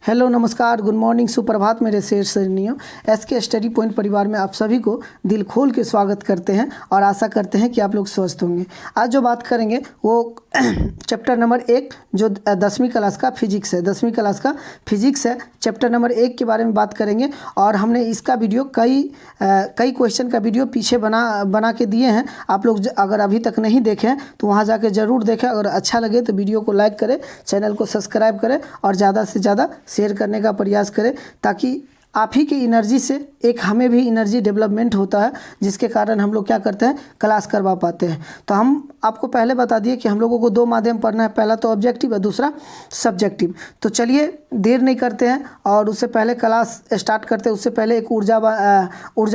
Hello, नमस्कार, good morning, सुप्रभात मेरे शेर शेरनियों। एसके स्टडी पॉइंट परिवार में आप सभी को दिल खोल के स्वागत करते हैं और आशा करते हैं कि आप लोग स्वस्थ होंगे। आज जो बात करेंगे वो चैप्टर नंबर 1 जो 10वीं क्लास का फिजिक्स है। 10वीं क्लास का फिजिक्स है, चैप्टर नंबर 1 के बारे में बात करेंगे। और हमने इसका वीडियो कई क्वेश्चन का वीडियो पीछे बना के दिए हैं। आप लोग अगर अभी तक नहीं देखें तो वहाँ जाके ज़रूर देखें। अगर अच्छा लगे तो वीडियो को लाइक करें, चैनल को सब्सक्राइब करें और ज़्यादा से ज़्यादा शेयर करने का प्रयास करें, ताकि आप ही की एनर्जी से एक हमें भी एनर्जी डेवलपमेंट होता है, जिसके कारण हम लोग क्या करते हैं, क्लास करवा पाते हैं। तो हम आपको पहले बता दिए कि हम लोगों को 2 माध्यम पढ़ना है, पहला तो ऑब्जेक्टिव है, दूसरा सब्जेक्टिव। तो चलिए देर नहीं करते हैं और उससे पहले क्लास स्टार्ट करते हैं। उससे पहले एक ऊर्जा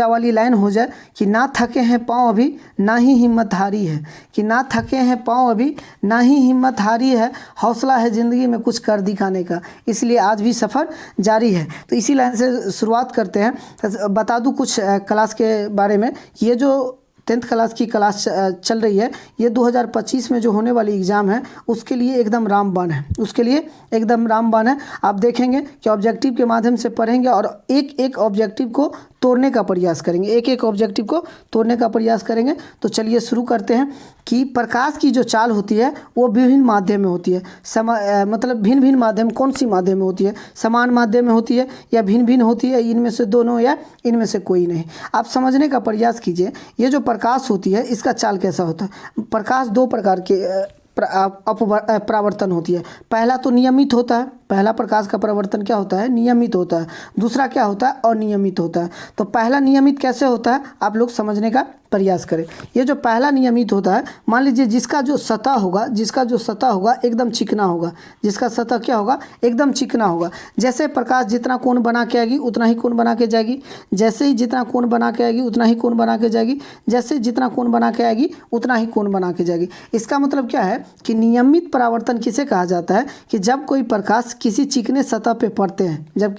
वाली लाइन हो जाए कि ना थके हैं पाँव अभी ना ही हिम्मत हारी है, कि ना थके हैं पाँव अभी ना ही हिम्मत हारी है, हौसला है ज़िंदगी में कुछ कर दिखाने का, इसलिए आज भी सफ़र जारी है। तो इसी लाइन से शुरुआत करते हैं। बता दूं कुछ क्लास के बारे में। ये जो 10th क्लास की क्लास चल रही है, ये 2025 में जो होने वाली एग्ज़ाम है उसके लिए एकदम रामबाण है, उसके लिए एकदम रामबाण है। आप देखेंगे कि ऑब्जेक्टिव के माध्यम से पढ़ेंगे और एक एक ऑब्जेक्टिव को तोड़ने का प्रयास करेंगे, एक एक ऑब्जेक्टिव को तोड़ने का प्रयास करेंगे। तो चलिए शुरू करते हैं कि प्रकाश की जो चाल होती है वो विभिन्न माध्यम में होती है। मतलब भिन्न भिन्न माध्यम, कौन सी माध्यम में होती है? समान माध्यम में होती है या भिन्न भिन्न होती है, इनमें से दोनों या इनमें से कोई नहीं? आप समझने का प्रयास कीजिए। ये जो प्रकाश होती है इसका चाल कैसा होता है? प्रकाश 2 प्रकार के परावर्तन होती है। पहला तो नियमित होता है, पहला प्रकाश का परावर्तन क्या होता है? नियमित होता है। दूसरा क्या होता है? अनियमित होता है। तो पहला नियमित कैसे होता है आप लोग समझने का प्रयास करें। ये जो पहला नियमित होता है, मान लीजिए जिसका जो सतह होगा एकदम चिकना होगा, जिसका सतह क्या होगा? एकदम चिकना होगा। जैसे प्रकाश जितना कोण बना के आएगी उतना ही कोण बना के जाएगी, जैसे ही जितना कोण बना के आएगी उतना ही कोण बना के जाएगी, जैसे जितना कोण बना के आएगी उतना ही कोण बना के जाएगी। इसका मतलब क्या है कि नियमित परावर्तन किसे कहा जाता है? कि जब कोई प्रकाश किसी चिकने सतह पे पड़ते हैं, जब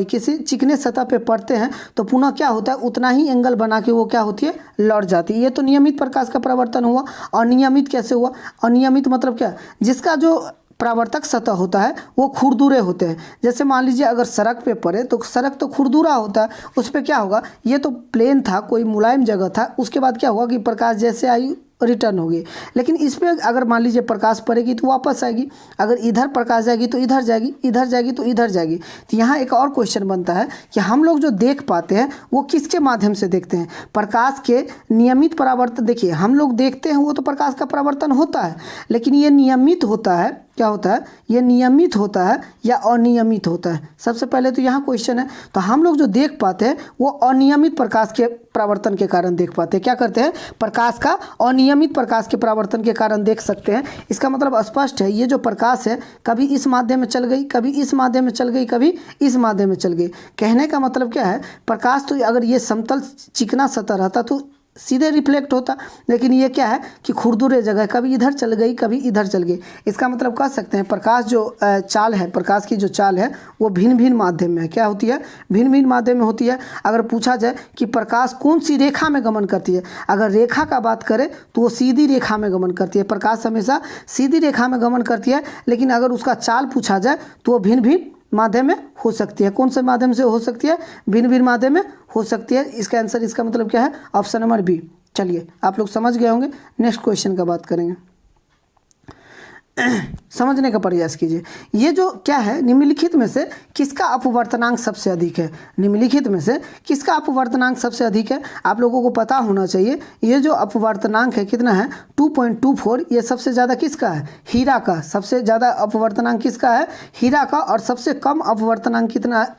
किसी चिकने सतह पे पड़ते हैं तो पुनः क्या होता है, उतना ही एंगल बना के वो क्या होती है? लौट जाती है। ये तो नियमित प्रकाश का परावर्तन हुआ। अनियमित कैसे हुआ? अनियमित मतलब क्या? जिसका जो परावर्तक सतह होता है वो खुरदुरे होते हैं। जैसे मान लीजिए अगर सड़क पे पड़े तो सड़क तो खुरदुरा होता है, उस पर क्या होगा? ये तो प्लेन था, कोई मुलायम जगह था, उसके बाद क्या हुआ कि प्रकाश जैसे आई रिटर्न होगी। लेकिन इस पर अगर मान लीजिए प्रकाश पड़ेगी तो वापस आएगी, अगर इधर प्रकाश जाएगी तो इधर जाएगी, इधर जाएगी तो इधर जाएगी। तो यहाँ एक और क्वेश्चन बनता है कि हम लोग जो देख पाते हैं वो किसके माध्यम से देखते हैं? प्रकाश के नियमित परावर्तन। देखिए हम लोग देखते हैं वो तो प्रकाश का परावर्तन होता है, लेकिन ये नियमित होता है, क्या होता है? ये नियमित होता है या अनियमित होता है? सबसे पहले तो यहाँ क्वेश्चन है। तो हम लोग जो देख पाते हैं वो अनियमित प्रकाश के परावर्तन के कारण देख पाते हैं। क्या करते हैं? प्रकाश का अनियमित प्रकाश के परावर्तन के कारण देख सकते हैं। इसका मतलब स्पष्ट है, ये जो प्रकाश है कभी इस माध्यम में चल गई, कभी इस माध्यम में चल गई, कभी इस माध्यम में चल गई। कहने का मतलब क्या है? प्रकाश तो अगर ये समतल चिकना सतह रहता तो सीधे रिफ्लेक्ट होता, लेकिन ये क्या है कि खुरदुरे जगह, कभी इधर चल गई कभी इधर चल गई। इसका मतलब कह सकते हैं प्रकाश जो चाल है, प्रकाश की जो चाल है वो भिन्न भिन्न माध्यम में क्या होती है? भिन्न भिन्न माध्यम में होती है। अगर पूछा जाए कि प्रकाश कौन सी रेखा में गमन करती है, अगर रेखा का बात करें तो वो सीधी रेखा में गमन करती है। प्रकाश हमेशा सीधी रेखा में गमन करती है, लेकिन अगर उसका चाल पूछा जाए तो वो भिन्न भिन्न माध्यम में हो सकती है। कौन से माध्यम से हो सकती है? भिन्न भिन्न माध्यम में हो सकती है। इसका आंसर, इसका मतलब क्या है? Option number B. चलिए आप लोग समझ गए होंगे। नेक्स्ट क्वेश्चन का बात करेंगे। समझने का प्रयास कीजिए। ये जो क्या है, निम्नलिखित में से किसका अपवर्तनांक सबसे अधिक है? निम्नलिखित में से किसका अपवर्तनांक सबसे अधिक है? आप लोगों को पता होना चाहिए। ये जो अपवर्तनांक है कितना है? 2.24। ये सबसे ज़्यादा किसका है? हीरा का। सबसे ज़्यादा अपवर्तनांक किसका है? हीरा का। और सबसे कम अपवर्तनांक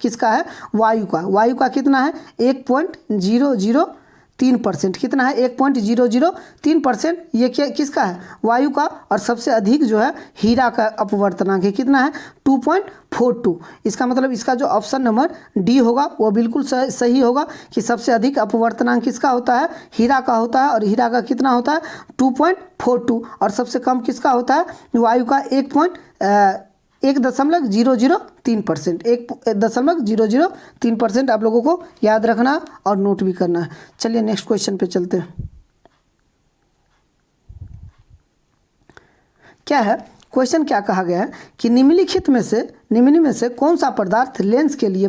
किसका है? वायु का। वायु का कितना है? 1.003%। कितना है? 1.003%। ये क्या किसका है? वायु का। और सबसे अधिक जो है हीरा का अपवर्तनांक है, कितना है? 2.42। इसका मतलब इसका जो ऑप्शन नंबर डी होगा वो बिल्कुल सही होगा कि सबसे अधिक अपवर्तनांक किसका होता है? हीरा का होता है। और हीरा का कितना होता है? 2.42। और सबसे कम किसका होता है? वायु का 1.003%। 1.003% आप लोगों को याद रखना और नोट भी करना है। चलिए नेक्स्ट क्वेश्चन पे चलते हैं। क्या है क्वेश्चन क्या कहा गया है कि निम्न में से कौन सा पदार्थ लेंस के लिए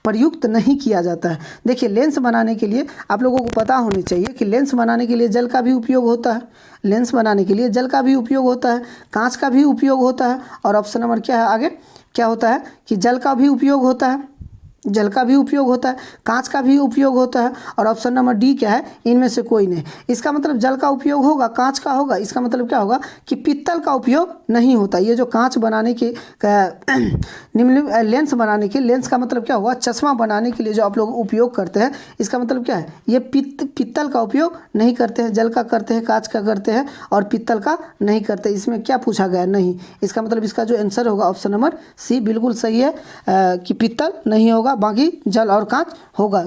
प्रयुक्त नहीं किया जाता है। देखिए, लेंस बनाने के लिए आप लोगों को पता होनी चाहिए कि लेंस बनाने के लिए जल का भी उपयोग होता है। लेंस बनाने के लिए जल का भी उपयोग होता है, कांच का भी उपयोग होता है, और ऑप्शन नंबर क्या है आगे, क्या होता है कि जल का भी उपयोग होता है, जल का भी उपयोग होता है, कांच का भी उपयोग होता है, और ऑप्शन नंबर डी क्या है, इनमें से कोई नहीं। इसका मतलब जल का उपयोग होगा, कांच का होगा, इसका मतलब क्या होगा कि पित्तल का उपयोग नहीं होता। ये जो कांच बनाने के निम्न लेंस बनाने के, लेंस का मतलब क्या हुआ, चश्मा बनाने के लिए जो आप लोग उपयोग करते हैं, इसका मतलब क्या है, ये पित्तल का उपयोग नहीं करते हैं, जल का करते हैं, कांच का करते हैं, और पित्तल का नहीं करते। इसमें क्या पूछा गया, नहीं। इसका मतलब इसका जो आंसर होगा ऑप्शन नंबर सी बिल्कुल सही है कि पित्तल नहीं होगा, बाकी जल और कांच होगा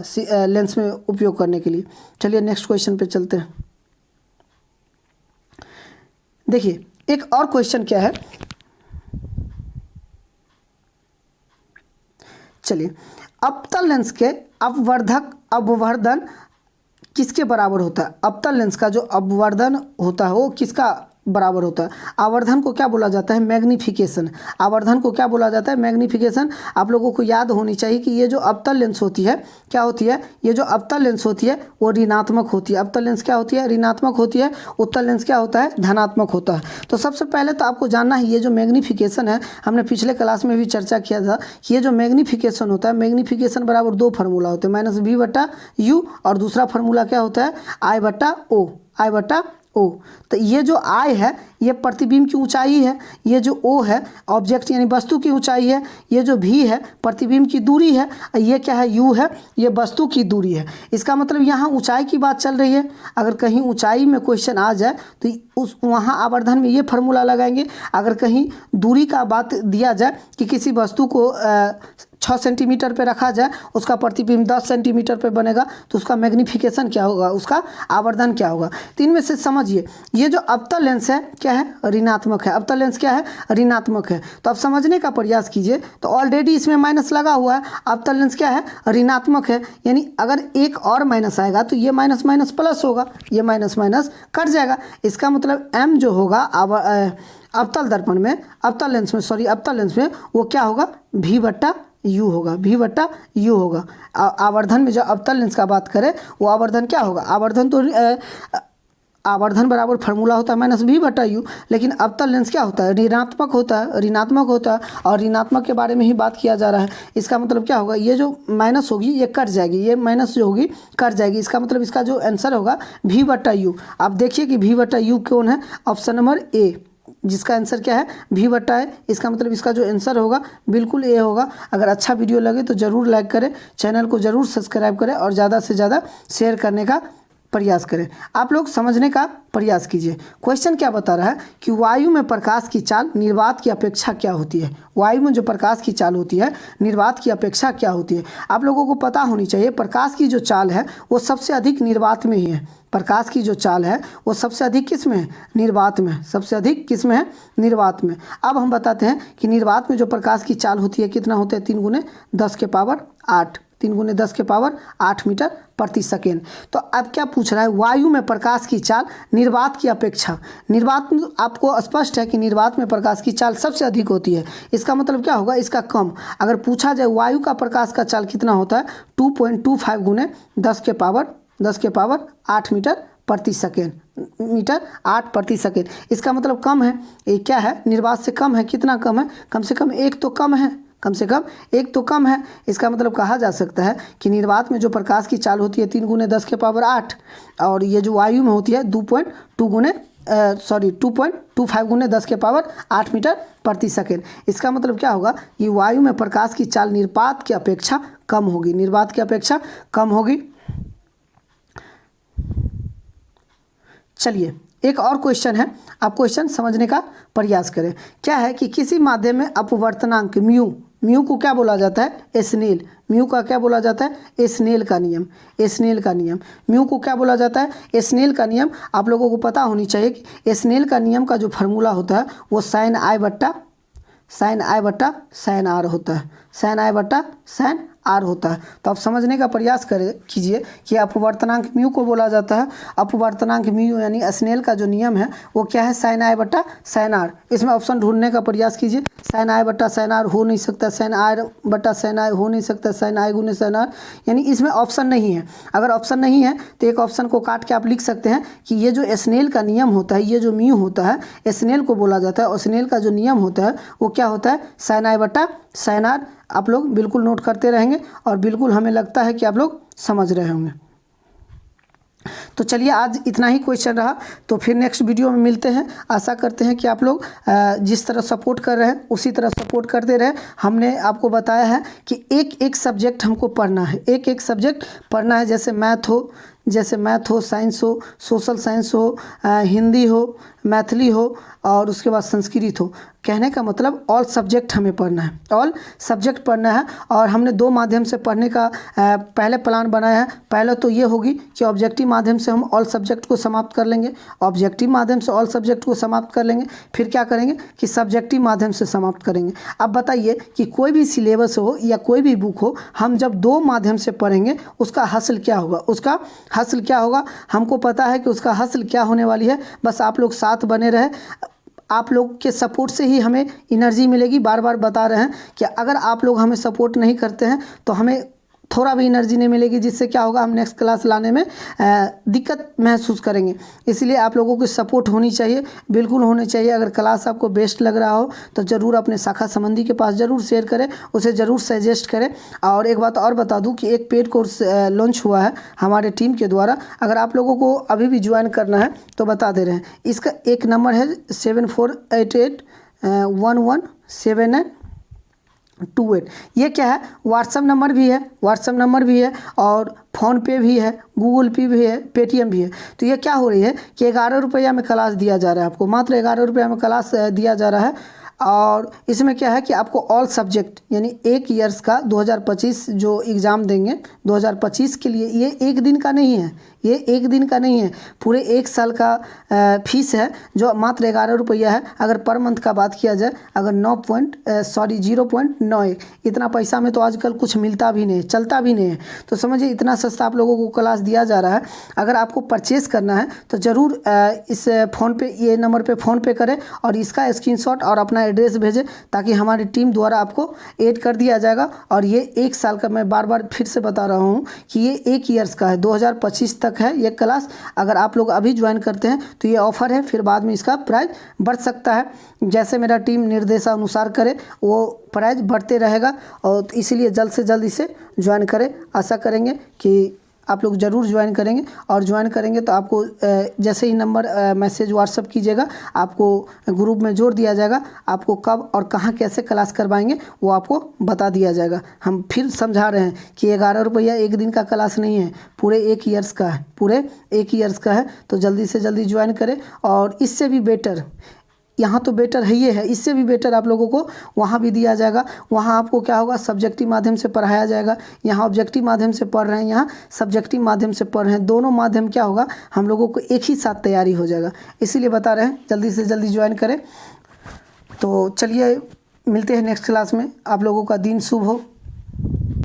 लेंस में उपयोग करने के लिए। चलिए नेक्स्ट क्वेश्चन पे चलते हैं। देखिए, एक और क्वेश्चन क्या है, चलिए, अवतल लेंस के अपवर्धन किसके बराबर होता है। अवतल लेंस का जो अपवर्धन होता है वो किसका बराबर होता है। आवर्धन को क्या बोला जाता है, मैग्नीफिकेशन। आवर्धन को क्या बोला जाता है, मैग्नीफिकेशन। आप लोगों को याद होनी चाहिए कि ये जो अवतल लेंस होती है, क्या होती है, ये जो अवतल लेंस होती है वो ऋणात्मक होती है। अवतल लेंस क्या होती है, ऋणात्मक होती है। उत्तल लेंस क्या होता है, धनात्मक होता है। तो सबसे पहले तो आपको जानना है, ये जो मैग्नीफिकेशन है, हमने पिछले क्लास में भी चर्चा किया था कि ये जो मैग्नीफिकेशन होता है, मैग्नीफिकेशन बराबर दो फार्मूला होते हैं, -v/u, और दूसरा फार्मूला क्या होता है, I/O, I/O। तो ये जो I है ये प्रतिबिंब की ऊंचाई है, ये जो O है ऑब्जेक्ट यानी वस्तु की ऊंचाई है, ये जो V है प्रतिबिंब की दूरी है, ये क्या है, U है, ये वस्तु की दूरी है। इसका मतलब यहाँ ऊंचाई की बात चल रही है। अगर कहीं ऊंचाई में क्वेश्चन आ जाए तो उस वहाँ आवर्धन में ये फार्मूला लगाएंगे। अगर कहीं दूरी का बात दिया जाए कि किसी वस्तु को 6 सेंटीमीटर पे रखा जाए, उसका प्रतिबिंब 10 सेंटीमीटर पे बनेगा, तो उसका मैग्नीफिकेशन क्या होगा, उसका आवर्धन क्या होगा। तो इनमें से समझिए, ये जो अवतल लेंस है क्या है, ऋणात्मक है। अवतल लेंस क्या है, ऋणात्मक है। तो आप समझने का प्रयास कीजिए, तो ऑलरेडी इसमें माइनस लगा हुआ है। अवतल लेंस क्या है, ऋणात्मक है, यानी अगर एक और माइनस आएगा तो ये माइनस माइनस प्लस होगा, ये माइनस माइनस कट जाएगा। इसका मतलब m जो होगा अवतल दर्पण में, अवतल लेंस में वो क्या होगा, v/u होगा, v/u होगा। आवर्धन में जो अवतल लेंस का बात करें वो आवर्धन क्या होगा, आवर्धन बराबर फार्मूला होता है -v/u, लेकिन अवतल लेंस क्या होता है, ऋणात्मक होता है, और ऋणात्मक के बारे में ही बात किया जा रहा है। इसका मतलब क्या होगा, ये जो माइनस होगी ये कट जाएगी, ये माइनस जो होगी कट जाएगी। इसका मतलब इसका जो आंसर होगा v/u। आप देखिए कि v/u कौन है, ऑप्शन नंबर ए, जिसका आंसर क्या है, v/a। इसका मतलब इसका जो आंसर होगा बिल्कुल ए होगा। अगर अच्छा वीडियो लगे तो ज़रूर लाइक करें, चैनल को ज़रूर सब्सक्राइब करें, और ज़्यादा से ज़्यादा शेयर करने का प्रयास करें। आप लोग समझने का प्रयास कीजिए। क्वेश्चन क्या बता रहा है कि वायु में प्रकाश की चाल निर्वात की अपेक्षा क्या होती है। वायु में जो प्रकाश की चाल होती है निर्वात की अपेक्षा क्या होती है। आप लोगों को पता होनी चाहिए, प्रकाश की जो चाल है वो सबसे अधिक निर्वात में ही है। प्रकाश की जो चाल है वो सबसे अधिक किस में है, निर्वात में। सबसे अधिक किस में है, निर्वात में। अब हम बताते हैं कि निर्वात में जो प्रकाश की चाल होती है कितना होता है, 3 × 10⁸ 3 × 10⁸ मीटर प्रति सेकेंड। तो अब क्या पूछ रहा है, वायु में प्रकाश की चाल निर्वात की अपेक्षा। निर्वात में आपको स्पष्ट है कि निर्वात में प्रकाश की चाल सबसे अधिक होती है। इसका मतलब क्या होगा, इसका कम। अगर पूछा जाए वायु का प्रकाश का चाल कितना होता है, 2.25 × 10⁸ मीटर प्रति सेकेंड, मीटर 8 प्रति सेकेंड। इसका मतलब कम है, ये क्या है, निर्वात से कम है। कितना कम है, कम से कम एक तो कम है, कम से कम एक तो कम है। इसका मतलब कहा जा सकता है कि निर्वात में जो प्रकाश की चाल होती है 3 × 10⁸, और ये जो वायु में होती है 2.25 × 10⁸ मीटर प्रति सेकेंड। इसका मतलब क्या होगा, ये वायु में प्रकाश की चाल निर्वात की अपेक्षा कम होगी, निर्वात की अपेक्षा कम होगी। चलिए एक और क्वेश्चन है, आप क्वेश्चन समझने का प्रयास करें। क्या है कि किसी माध्यम में अपवर्तनांक म्यू को क्या बोला जाता है, स्नेल। म्यू का क्या बोला जाता है, स्नेल का नियम। स्नेल का नियम, म्यू को क्या बोला जाता है, स्नेल का नियम। आप लोगों को पता होनी चाहिए कि स्नेल का नियम का जो फार्मूला होता है वो sin I/sin R होता है, sin I/sin आर होता है। तो आप समझने का प्रयास कीजिए कि अपवर्तनांक म्यू को बोला जाता है। अपवर्तनांक म्यू यानी स्नेल का जो नियम है वो क्या है, साइन आई बटा साइन आर। इसमें ऑप्शन ढूंढने का प्रयास कीजिए। साइन आई बटा साइन आर हो नहीं सकता, साइन आर बटा साइन आई हो नहीं सकता, साइन आई गुने साइन आर, यानी इसमें ऑप्शन नहीं है। अगर ऑप्शन नहीं है तो एक ऑप्शन को काट के आप लिख सकते हैं कि ये जो स्नेल का नियम होता है, ये जो म्यू होता है स्नेल को बोला जाता है, और स्नेल का जो नियम होता है वो क्या होता है, साइन आई बटा साइन आर। आप लोग बिल्कुल नोट करते रहेंगे और बिल्कुल हमें लगता है कि आप लोग समझ रहे होंगे। तो चलिए आज इतना ही क्वेश्चन रहा, तो फिर नेक्स्ट वीडियो में मिलते हैं। आशा करते हैं कि आप लोग जिस तरह सपोर्ट कर रहे हैं उसी तरह सपोर्ट करते रहे। हमने आपको बताया है कि एक एक सब्जेक्ट हमको पढ़ना है, एक एक सब्जेक्ट पढ़ना है, जैसे मैथ हो, साइंस हो, सोशल साइंस हो, हिंदी हो, मैथिली हो और उसके बाद संस्कृत हो। कहने का मतलब ऑल सब्जेक्ट हमें पढ़ना है, ऑल सब्जेक्ट पढ़ना है। और हमने दो माध्यम से पढ़ने का पहले प्लान बनाया है। पहले तो ये होगी कि ऑब्जेक्टिव माध्यम से हम ऑल सब्जेक्ट को समाप्त कर लेंगे, ऑब्जेक्टिव माध्यम से ऑल सब्जेक्ट को समाप्त कर लेंगे, फिर क्या करेंगे कि सब्जेक्टिव माध्यम से समाप्त करेंगे। अब बताइए कि कोई भी सिलेबस हो या कोई भी बुक हो, हम जब दो माध्यम से पढ़ेंगे उसका हासिल क्या होगा, उसका हासिल क्या होगा, हमको पता है कि उसका हासिल क्या होने वाली है। बस आप लोग साथ बने रहे, आप लोग के सपोर्ट से ही हमें एनर्जी मिलेगी। बार बार बता रहे हैं कि अगर आप लोग हमें सपोर्ट नहीं करते हैं तो हमें थोड़ा भी एनर्जी नहीं मिलेगी, जिससे क्या होगा, हम नेक्स्ट क्लास लाने में दिक्कत महसूस करेंगे। इसलिए आप लोगों की सपोर्ट होनी चाहिए, बिल्कुल होनी चाहिए। अगर क्लास आपको बेस्ट लग रहा हो तो ज़रूर अपने शाखा संबंधी के पास ज़रूर शेयर करें, उसे ज़रूर सजेस्ट करें। और एक बात और बता दूं कि एक पेड कोर्स लॉन्च हुआ है हमारे टीम के द्वारा। अगर आप लोगों को अभी भी ज्वाइन करना है तो बता दे रहे हैं। इसका एक नंबर है 7488117928। ये क्या है, व्हाट्सअप नंबर भी है और फ़ोनपे भी है, गूगल पे भी है, पेटीएम भी है। तो ये क्या हो रही है कि 11 रुपया में क्लास दिया जा रहा है, आपको मात्र 11 रुपया में क्लास दिया जा रहा है। और इसमें क्या है कि आपको ऑल सब्जेक्ट यानी एक ईयर्स का 2025 जो एग्ज़ाम देंगे 2025 के लिए, ये एक दिन का नहीं है, ये एक दिन का नहीं है, पूरे एक साल का फीस है जो मात्र 11 रुपया है। अगर पर मंथ का बात किया जाए, अगर 0.91 इतना पैसा में तो आजकल कुछ मिलता भी नहीं, चलता भी नहीं है। तो समझिए इतना सस्ता आप लोगों को क्लास दिया जा रहा है। अगर आपको परचेज़ करना है तो ज़रूर इस फ़ोन पे, ये नंबर पे फ़ोन पे करें और इसका स्क्रीनशॉट और अपना एड्रेस भेजें, ताकि हमारी टीम द्वारा आपको ऐड कर दिया जाएगा। और ये एक साल का, मैं बार बार फिर से बता रहा हूँ कि ये एक ईयर्स का है, 2025 तक है ये क्लास। अगर आप लोग अभी ज्वाइन करते हैं तो ये ऑफ़र है, फिर बाद में इसका प्राइस बढ़ सकता है। जैसे मेरा टीम निर्देशानुसार करे वो प्राइस बढ़ते रहेगा, और इसीलिए जल्द से जल्द इसे ज्वाइन करें। आशा करेंगे कि आप लोग ज़रूर ज्वाइन करेंगे, और ज्वाइन करेंगे तो आपको जैसे ही नंबर मैसेज व्हाट्सअप कीजिएगा, आपको ग्रुप में जोड़ दिया जाएगा। आपको कब और कहाँ कैसे क्लास करवाएंगे वो आपको बता दिया जाएगा। हम फिर समझा रहे हैं कि 11 रुपया एक दिन का क्लास नहीं है, पूरे एक ईयर्स का है, पूरे एक ईयर्स का है। तो जल्दी से जल्दी ज्वाइन करें। और इससे भी बेटर, यहाँ तो बेटर है, ये है, इससे भी बेटर आप लोगों को वहाँ भी दिया जाएगा। वहाँ आपको क्या होगा, सब्जेक्टिव माध्यम से पढ़ाया जाएगा। यहाँ ऑब्जेक्टिव माध्यम से पढ़ रहे हैं, यहाँ सब्जेक्टिव माध्यम से पढ़ रहे हैं। दोनों माध्यम क्या होगा, हम लोगों को एक ही साथ तैयारी हो जाएगा। इसीलिए बता रहे हैं जल्दी से जल्दी ज्वाइन करें। तो चलिए मिलते हैं नेक्स्ट क्लास में। आप लोगों का दिन शुभ हो।